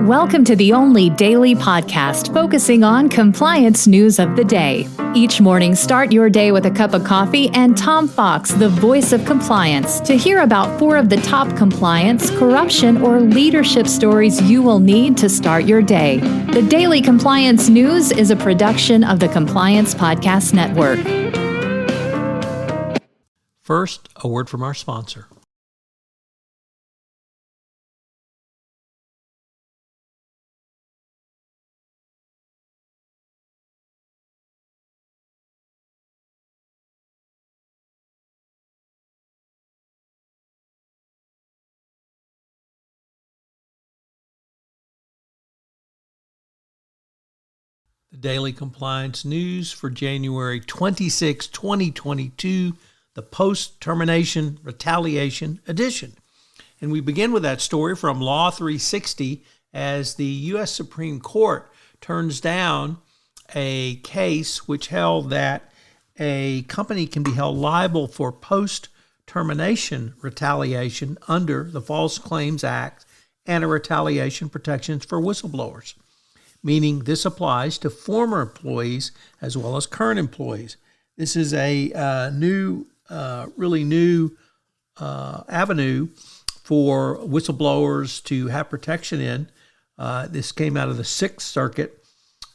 Welcome to the only daily podcast focusing on compliance news of the day. Each morning, start your day with a cup of coffee and Tom Fox, the voice of compliance, to hear about 4 of the top compliance, corruption, or leadership stories you will need to start your day. The Daily Compliance News is a production of the Compliance Podcast Network. First, a word from our sponsor. The Daily Compliance News for January 26, 2022, the Post-Termination Retaliation edition. And we begin with that story from Law 360 as the U.S. Supreme Court turns down a case which held that a company can be held liable for post-termination retaliation under the False Claims Act and retaliation protections for whistleblowers, meaning this applies to former employees as well as current employees. This is a really new avenue for whistleblowers to have protection in. This came out of the Sixth Circuit,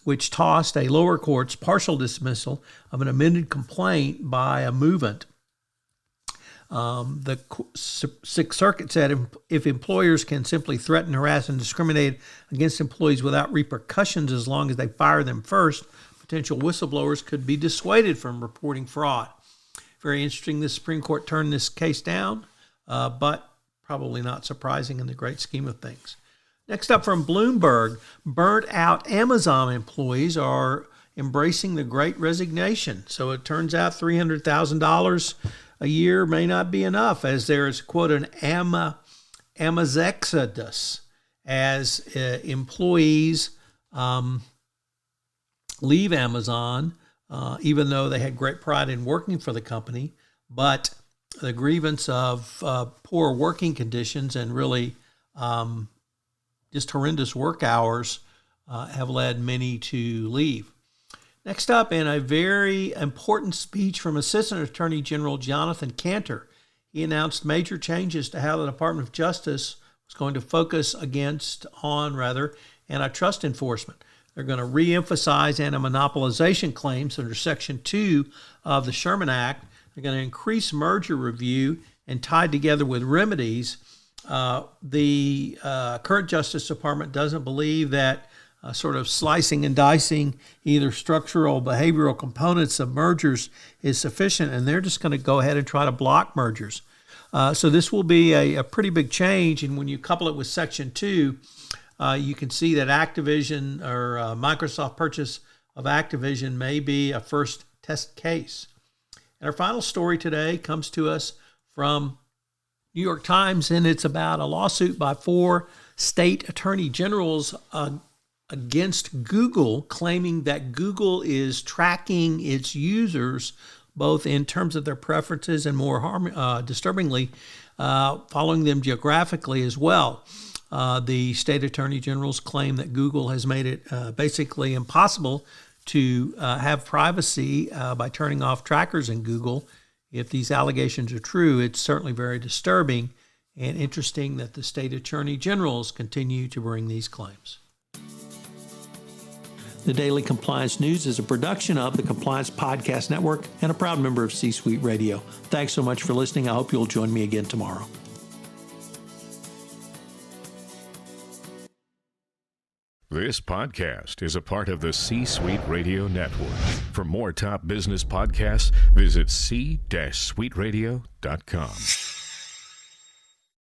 which tossed a lower court's partial dismissal of an amended complaint by a movement. The Sixth Circuit said if employers can simply threaten, harass, and discriminate against employees without repercussions as long as they fire them first, potential whistleblowers could be dissuaded from reporting fraud. Very interesting. The Supreme Court turned this case down, but probably not surprising in the great scheme of things. Next up from Bloomberg, burnt-out Amazon employees are embracing the Great Resignation. So it turns out $300,000 a year may not be enough, as there is, quote, an Amazexodus, as employees leave Amazon, even though they had great pride in working for the company, but the grievance of poor working conditions and really just horrendous work hours have led many to leave. Next up, in a very important speech from Assistant Attorney General Jonathan Cantor, he announced major changes to how the Department of Justice was going to focus on antitrust enforcement. They're going to re-emphasize anti-monopolization claims under Section 2 of the Sherman Act. They're going to increase merger review, and tied together with remedies, the current Justice Department doesn't believe that sort of slicing and dicing either structural or behavioral components of mergers is sufficient, and they're just going to go ahead and try to block mergers. So this will be a pretty big change, and when you couple it with Section 2, you can see that Activision or Microsoft purchase of Activision may be a first test case. And our final story today comes to us from New York Times, and it's about a lawsuit by 4 state attorney generals against Google, claiming that Google is tracking its users both in terms of their preferences and more disturbingly, following them geographically as well. The state attorney generals claim that Google has made it basically impossible to have privacy by turning off trackers in Google. If these allegations are true, it's certainly very disturbing and interesting that the state attorney generals continue to bring these claims. The Daily Compliance News is a production of the Compliance Podcast Network and a proud member of C-Suite Radio. Thanks so much for listening. I hope you'll join me again tomorrow. This podcast is a part of the C-Suite Radio Network. For more top business podcasts, visit c-suiteradio.com.